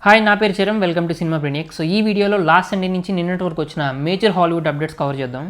Hi, నా పేరు Charan. Welcome to cinema brainiac. So ఈ వీడియోలో లాస్ట్ సండే నుంచి నిన్నటి వరకు వచ్చిన మేజర్ హాలీవుడ్ అప్డేట్స్ కవర్ చేద్దాం.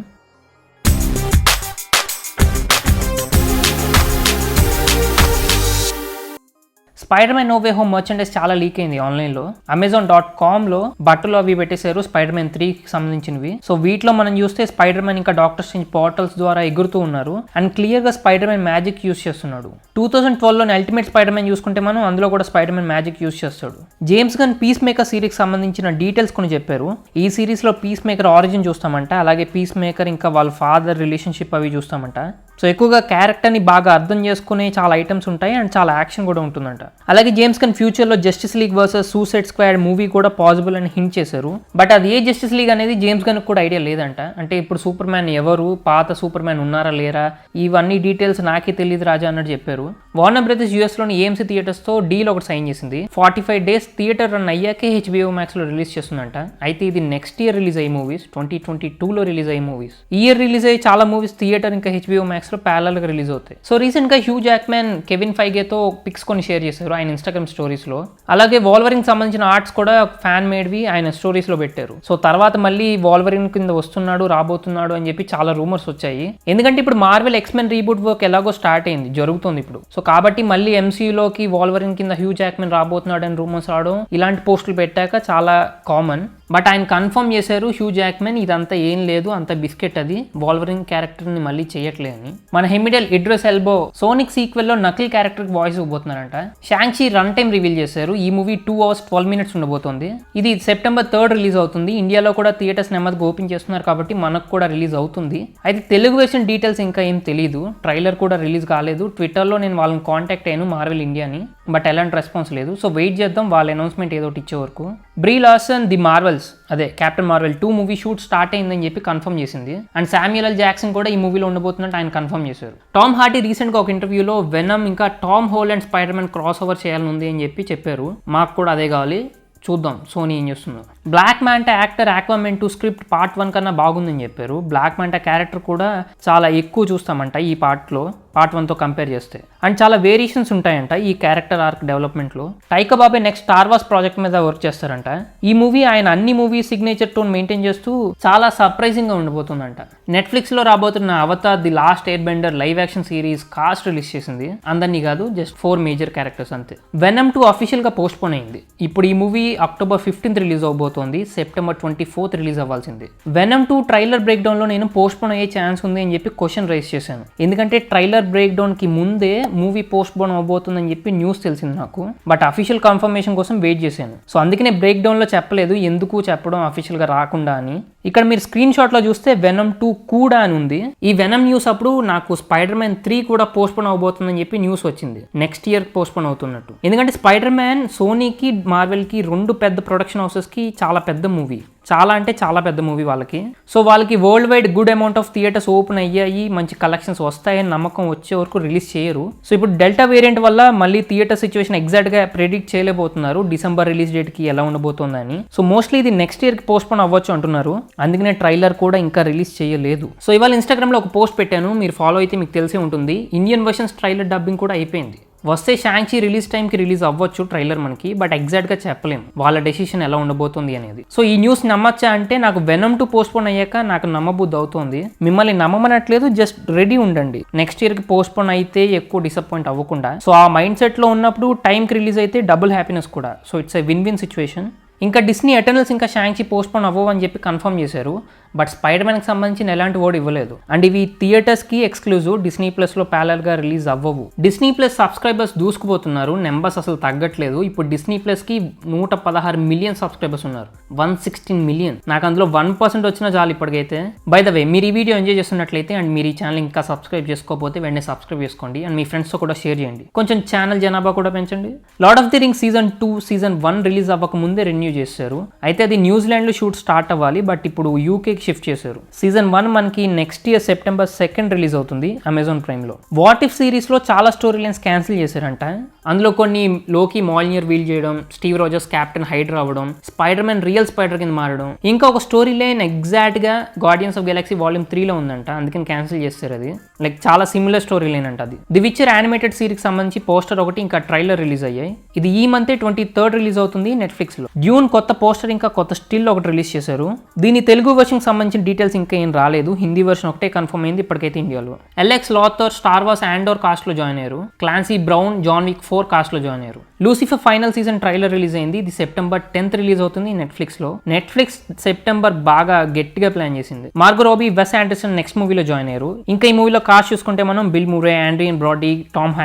Spider Man no way home merchandise చాలా లీక్ అయింది ఆన్లైన్లో. Amazon.comలో బట్టలు అవి పెట్టేశారు స్పైడర్ మ్యాన్ 3కి సంబంధించినవి. సో వీటిలో మనం చూస్తే స్పైడర్ మ్యాన్ ఇంకా డాక్టర్ స్ట్రేంజ్ పోర్టల్స్ ద్వారా ఎగురుతూ ఉన్నారు అండ్ క్లియర్గా స్పైడర్ మ్యాన్ మ్యాజిక్ యూస్ చేస్తున్నాడు. 2012లోని అల్టిమేట్ స్పైడర్ మ్యాన్ చూసుకుంటే మనం అందులో కూడా స్పైడర్ మ్యాన్ మ్యాజిక్ యూస్ చేస్తాడు. జేమ్స్ గన్ పీస్ మేకర్ సిరీస్కి సంబంధించిన డీటెయిల్స్ కొన్ని చెప్పారు. ఈ సిరీస్లో పీస్ మేకర్ ఆరిజిన్ చూస్తామంట, అలాగే పీస్ మేకర్ ఇంకా వాళ్ళ ఫాదర్ రిలేషన్షిప్ అవి చూస్తామంట. సో ఎక్కువగా క్యారెక్టర్ని బాగా అర్థం చేసుకునే చాలా ఐటమ్స్ ఉంటాయి అండ్ చాలా యాక్షన్ కూడా ఉంటుందంట. అలాగే జేమ్స్ గన్ ఫ్యూచర్లో justice league versus suicide squad movie కూడా పాసిబుల్ అని హింట్ చేశారు. బట్ అది ఏ జస్టిస్ లీగ్ అనేది జేమ్స్ గన్ కూడా ఐడియా లేదంట. అంటే ఇప్పుడు సూపర్ మ్యాన్ ఎవరు, పాత సూపర్ మ్యాన్ ఉన్నారా లేరా, ఇవన్నీ డీటెయిల్స్ నాకే తెలియదు రాజా అన్నట్టు చెప్పారు. వార్నర్ బ్రదర్స్ యూఎస్లోని ఏఎంసీ థియేటర్స్తో డీల్ ఒకటి సైన్ చేసింది. 45 days థియేటర్ రన్ అయ్యాకే HBO Maxలో రిలీజ్ చేస్తుందంట. అయితే ఇది నెక్స్ట్ ఇయర్ రిలీజ్ అయ్యే మూవీస్, 2022లో రిలీజ్ అయ్యే మూవీస్. ఈ ఇయర్ రిలీజ్ అయ్యే చాలా మూవీస్ థియేటర్ ఇంకా HBO Maxలో ప్యారలల్గా రిలీజ్ అవుతాయి. సో రీసెంట్గా హ్యూ జాక్మ్యాన్ కెవిన్ ఫైగేతో పిక్స్ కొన్ని షేర్ చేశారు ఆయన ఇన్స్టాగ్రామ్ స్టోరీస్లో. అలాగే వాల్వరిన్ సంబంధించిన ఆర్ట్స్ కూడా ఫ్యాన్ మేడ్వి ఆయన స్టోరీస్లో పెట్టారు. సో తర్వాత మళ్ళీ వాల్వరిన్ కింద వస్తున్నాడు, రాబోతున్నాడు అని చెప్పి చాలా రూమర్స్ వచ్చాయి. ఎందుకంటే ఇప్పుడు మార్వెల్ ఎక్స్మెన్ రీబూట్ వర్క్ ఎలాగో స్టార్ట్ అయింది, జరుగుతుంది ఇప్పుడు. సో కాబట్టి మళ్ళీ MCUలోకి వాల్వరిన్ కింద హ్యూ జాక్మ్యాన్ రాబోతున్నాడు అని రూమర్స్ రావడం, ఇలాంటి పోస్టులు పెట్టాక చాలా కామన్. బట్ ఆయన కన్ఫర్మ్ చేశారు హ్యూ జాక్మ్యాన్ ఇదంతా ఏం లేదు, అంత బిస్కెట్, అది వాల్వరిన్ క్యారెక్టర్ని మళ్ళీ చేయట్లేదు అని. మన హెమిడల్ ఇడ్రిస్ ఎల్బో సోనిక్ సీక్వెల్లో నకిల్ క్యారెక్టర్కి వాయిస్ ఇవ్వబోతున్నారంట. షాంగ్-చి రన్ టైం రివీల్ చేశారు. ఈ మూవీ 2 hours 12 minutes ఉండబోతోంది. ఇది September 3rd రిలీజ్ అవుతుంది. ఇండియాలో కూడా థియేటర్స్ నెమ్మదిగా ఓపెన్ చేస్తున్నారు కాబట్టి మనకు కూడా రిలీజ్ అవుతుంది. అయితే తెలుగు వెర్షన్ డీటెయిల్స్ ఇంకా ఏం తెలియదు. ట్రైలర్ కూడా రిలీజ్ కాలేదు. ట్విట్టర్లో నేను వాళ్ళని కాంటాక్ట్ అయ్యాను మార్వెల్ ఇండియాని, బట్ ఎలాంటి రెస్పాన్స్ లేదు. సో వెయిట్ చేద్దాం వాళ్ళ అనౌన్స్మెంట్ ఏదో ఇచ్చే వరకు. బ్రీ లార్సన్ ది మార్వెల్స్, అదే captain Marvel 2 movie shoot start అయిందని చెప్పి కన్ఫర్మ్ చేసింది. అండ్ శామ్యుయల్ ఎల్ జాక్సన్ కూడా ఈ మూవీలో ఉండబోతున్నట్టు ఆయన కన్ఫర్మ్ చేశారు. టామ్ హార్డీ రీసెంట్గా ఒక ఇంటర్వ్యూలో వెనమ్ ఇంకా Tom Holland Spider Man crossover చేయాలనుంది అని చెప్పారు. మాకు కూడా అదే కావాలి, చూద్దాం సోనీ ఏం చేస్తుందో. Black Manta actor Aquaman 2 script Part 1 కన్నా బాగుందని చెప్పారు. బ్లాక్ మ్యాంటా క్యారెక్టర్ కూడా చాలా ఎక్కువ చూస్తామంట ఈ పార్ట్లో, Part 1తో కంపేర్ చేస్తే. అండ్ చాలా వేరియేషన్స్ ఉంటాయంట ఈ క్యారెక్టర్ ఆర్క్ డెవలప్మెంట్లో. టైకా బాబే నెక్స్ట్ స్టార్ వార్స్ ప్రాజెక్ట్ మీద వర్క్ చేస్తారంట. ఈ మూవీ ఆయన అన్ని మూవీ సిగ్నేచర్ టోన్ మెయింటైన్ చేస్తూ చాలా సర్ప్రైజింగ్గా ఉండబోతుందంట. నెట్ఫ్లిక్స్లో రాబోతున్న Avatar the last airbender live action series cast release చేసింది. అందరినీ కాదు, జస్ట్ 4 మేజర్ క్యారెక్టర్స్ అంతే. వెనమ్ 2 అఫీషియల్గా పోస్ట్ పోన్ అయింది. ఇప్పుడు ఈ మూవీ October 15th రిలీజ్ అవబోతోంది. September 24th రిలీజ్ అవ్వాల్సింది. వెనమ్ 2 ట్రైలర్ బ్రేక్ డౌన్లో నేను పోస్ట్ పోన్ అయ్యే ఛాన్స్ ఉంది అని చెప్పి క్వశ్చన్ రైజ్ చేశాను. ఎందుకంటే ట్రైలర్ బ్రేక్ డౌన్ కి ముందే మూవీ పోస్ట్ పోన్ అవబోతుందని చెప్పి న్యూస్ తెలిసింది నాకు. బట్ అఫీషియల్ కన్ఫర్మేషన్ కోసం వెయిట్ చేశాను. సో అందుకనే బ్రేక్ డౌన్లో చెప్పలేదు, ఎందుకు చెప్పడం అఫీషియల్గా రాకుండా అని. ఇక్కడ మీరు స్క్రీన్ షాట్లో చూస్తే వెనమ్ 2 కూడా అని ఉంది. ఈ వెనమ్ న్యూస్ అప్పుడు నాకు స్పైడర్ మ్యాన్ 3 కూడా పోస్ట్ పోన్ అవబోతుందని చెప్పి న్యూస్ వచ్చింది, నెక్స్ట్ ఇయర్ పోస్ట్ పోన్ అవుతున్నట్టు. ఎందుకంటే స్పైడర్ మ్యాన్ సోనీకి మార్వెల్కి 2 పెద్ద ప్రొడక్షన్ హౌసెస్కి చాలా పెద్ద మూవీ, చాలా అంటే చాలా పెద్ద మూవీ వాళ్ళకి. సో వాళ్ళకి world wide good amount of theatres open అయ్యాయి, మంచి కలెక్షన్స్ వస్తాయని నమ్మకం వచ్చే వరకు రిలీజ్ చేయరు. సో ఇప్పుడు డెల్టా వేరియంట్ వల్ల మళ్ళీ థియేటర్ సిచ్యువేషన్ ఎగ్జాక్ట్గా ప్రెడిక్ట్ చేయలేకపోతున్నారు డిసెంబర్ రిలీజ్ డేట్కి ఎలా ఉండబోతుందని. సో మోస్ట్లీ ఇది నెక్స్ట్ ఇయర్కి పోస్ట్ పోన్ అవ్వచ్చు అంటున్నారు. అందుకనే ట్రైలర్ కూడా ఇంకా రిలీజ్ చేయలేదు. సో ఇవాళ ఇన్స్టాగ్రామ్లో ఒక పోస్ట్ పెట్టాను, మీరు ఫాలో అయితే మీకు తెలిసే ఉంటుంది. ఇండియన్ వర్షన్స్ ట్రైలర్ డబ్బింగ్ కూడా అయిపోయింది. వస్తే షాంగ్-చి రిలీజ్ టైంకి రిలీజ్ అవ్వచ్చు ట్రైలర్ మనకి, బట్ ఎగ్జాక్ట్గా చెప్పలేము వాళ్ళ డెసిషన్ ఎలా ఉండబోతుంది అనేది. సో ఈ న్యూస్ నమ్మచ్చా అంటే నాకు వెనమ్ 2 పోస్ట్ పోన్ అయ్యాక నాకు నమ్మబుద్ధి అవుతుంది. మిమ్మల్ని నమ్మమనట్లేదు, జస్ట్ రెడీ ఉండండి. నెక్స్ట్ ఇయర్కి పోస్ట్ పోన్ అయితే ఎక్కువ డిసప్పాయింట్ అవ్వకుండా. సో ఆ మైండ్ సెట్లో ఉన్నప్పుడు టైంకి రిలీజ్ అయితే డబుల్ హ్యాపీనెస్ కూడా. So it's a win win situation. ఇంకా డిస్నీ ఎటర్నల్స్ ఇంకా షాంగ్-చి పోస్ట్ పోన్ అవ్వవు అని చెప్పి కన్ఫర్మ్ చేశారు. బట్ స్పైడర్ మ్యాన్కి సంబంధించిన ఎలాంటి వర్డ్ ఇవ్వలేదు. అండ్ ఇవి థియేటర్స్కి ఎక్స్క్లూజివ్, డిస్నీ ప్లస్లో ప్యారలల్గా రిలీజ్ అవ్వవు. డిస్నీ ప్లస్ సబ్స్క్రైబర్స్ దూసుకుపోతున్నారు, నెంబర్స్ అసలు తగ్గట్లేదు. ఇప్పుడు డిస్నీ ప్లస్కి 116 మిలియన్ సబ్స్క్రైబర్స్ ఉన్నారు, 116 మిలియన్. నాకు అందులో 1% వచ్చినా చాలు ఇప్పటికైతే. బై ద వే, మీరు ఈ వీడియో ఎంజాయ్ చేస్తున్నట్లయితే అండ్ మీరు ఈ ఛానల్ ఇంకా సబ్స్క్రైబ్ చేసుకోకపోతే వెంటనే సబ్స్క్రైబ్ చేసుకోండి అండ్ మీ ఫ్రెండ్స్తో కూడా షేర్ చేయండి. కొంచెం ఛానల్ జనాభా కూడా పెంచండి. Lord of the rings season 2 season 1 release అవ్వక ముందే రెన్యూ కంటిన్యూ చేశారు. అయితే అది న్యూజిలాండ్లో షూట్ స్టార్ట్ అవ్వాలి, బట్ ఇప్పుడు యూకేకి షిఫ్ట్ చేశారు. సీజన్ 1 మనకి నెక్స్ట్ ఇయర్ September 2 రిలీజ్ అవుతుంది అమెజాన్ ప్రైమ్లో. వాట్ ఇఫ్ సిరీస్లో చాలా స్టోరీ లైన్స్ క్యాన్సిల్ చేశారంట. అందులో కొన్ని లోకి మాల్నియర్ వీల్ చేయడం, స్టీవ్ రోజర్స్ క్యాప్టెన్ హైడ్రా అవ్వడం, స్పైడర్ మ్యాన్ రియల్ స్పైడర్ కింద మారడం, ఇంకా ఒక స్టోరీ లైన్ ఎగ్జాక్ట్గా గార్డియన్స్ ఆఫ్ గెలాక్సీ వాల్యూమ్ 3లో ఉందంట, అందుకని క్యాన్సిల్ చేస్తారు. అది లైక్ చాలా సిమిలర్ స్టోరీ లైన్ అంట. అది ది విచర్ యానిమేటెడ్ సిరీస్కి సంబంధించి పోస్టర్ ఒకటి ఇంకా ట్రైలర్ రిలీజ్ అయ్యాయి. ఇది ఈ మంత్ 23rd రిలీజ్ అవుతుంది నెట్ఫ్లిక్స్లో. డ్యూన్ కొత్త పోస్టర్ ఇంకా కొత్త స్టిల్ ఒకటి రిలీజ్ చేశారు. దీని తెలుగు వర్షన్కి సంబంధించిన డీటెయిల్స్ ఇంకా ఏం రాలేదు. హిందీ వర్షన్ ఒకటే కన్ఫర్మ్ అయింది ఇప్పటికైతే ఇండియాలో. ఎలెక్స్ లాథర్ స్టార్ వార్స్ ఆండోర్ కాస్ట్లో జాయిన్ అయ్యారు. క్లాన్సీ బ్రౌన్ జాన్ విక్ 4 కాస్ట్లో జాయిన్ అయ్యారు. Lucifer final season trailer release అయింది. ఇది September 10th రిలీజ్ అవుతుంది నెట్ఫ్లిక్స్లో. నెట్ఫ్లిక్స్ సెప్టెంబర్ బాగా గట్టిగా ప్లాన్ చేసింది. మార్గో రాబీ, వెస్ ఆండర్సన్ నెక్స్ట్ మూవీలో జాయిన్ అయ్యారు. ఇంకా ఈ మూవీలో కాస్ట్ చూసుకుంటే మనం bill మురే, Adrian Brady, Tom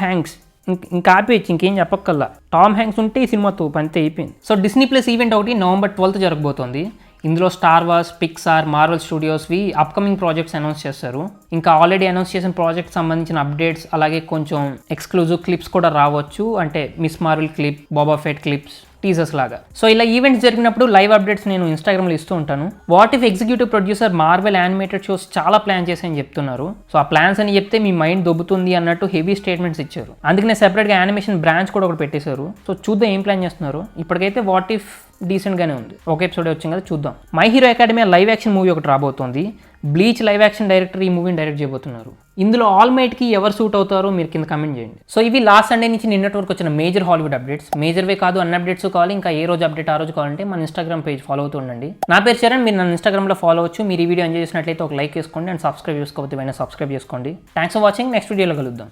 Hanks ఇంకా ఆపేయచ్చు, ఇంకేం చెప్పక్కల్లా. టామ్ హ్యాంక్స్ ఉంటే ఈ సినిమాతో పంతే అయిపోయింది. సో డిస్నీ ప్లస్ ఈవెంట్ ఒకటి November 12th జరగబోతోంది. ఇందులో స్టార్ వార్స్, పిక్సార్, మార్వెల్ స్టూడియోస్వి అప్కమింగ్ ప్రాజెక్ట్స్ అనౌన్స్ చేస్తారు. ఇంకా ఆల్రెడీ అనౌన్స్ చేసిన ప్రాజెక్ట్ సంబంధించిన అప్డేట్స్, అలాగే కొంచెం ఎక్స్క్లూజివ్ క్లిప్స్ కూడా రావచ్చు. అంటే Miss Marvel clip, Boba Fett clips, teasers లాగా. సో ఇలా ఈవెంట్స్ జరిగినప్పుడు లైవ్ అప్డేట్స్ నేను ఇన్స్టాగ్రామ్లో ఇస్తూ ఉంటాను. What if executive producer Marvel animated shows చాలా ప్లాన్ చేశాయని చెప్తున్నారు. సో ఆ ప్లాన్స్ అని చెప్తే మీ మైండ్ దొబ్బుతుంది అన్నట్టు హెవీ స్టేట్మెంట్స్ ఇచ్చారు. అందుకనే సెపరేట్గా యానిమేషన్ బ్రాంచ్ కూడా ఒకటి పెట్టేశారు. సో చూద్దాం ఏం ప్లాన్ చేస్తున్నారు. ఇప్పటికైతే వాట్ ఇఫ్ డీసెంట్గానే ఉంది. ఒక ఎపిసోడ్ వచ్చింది కదా, చూద్దాం. My hero academy live action movie ఒకటి రాబోతోంది. బ్లీచ్ లైవ్ యాక్షన్ డైరెక్టర్ ఈ మూవీని డైరెక్ట్ చేయబోతున్నారు. ఇందులో ఆల్ మైట్కి ఎవరు సూట్ అవుతారో మీరు కింద కమెంట్ చేయండి. సో ఇవి లాస్ట్ సండే నుంచి నిన్నటి వరకు వచ్చిన మేజర్ హాలీవుడ్ అప్డేట్స్. మేజర్వే కాదు, అన్ని అప్డేట్స్ కావాలి, ఇంకా ఏ రోజు అప్డేట్ ఆ రోజు కావాలంటే మన ఇన్స్టాగ్రామ్ పేజ్ ఫాలో అవుతూ ఉండండి. నా పేరు చరణ్, మీరు నన్ను ఇన్స్టాగ్రామ్లో ఫాలో అవచ్చు. మీరు ఈ వీడియో ఎంజాయ్ చేసినట్లయితే ఒక లైక్ చేసుకోండి అండ్ సబ్స్క్రైబ్ చేసుకోకపోతే సబ్స్క్రైబ్ చేసుకోండి. Thanks for watching. నెక్స్ట్ వీడియోలో కలుద్దాం.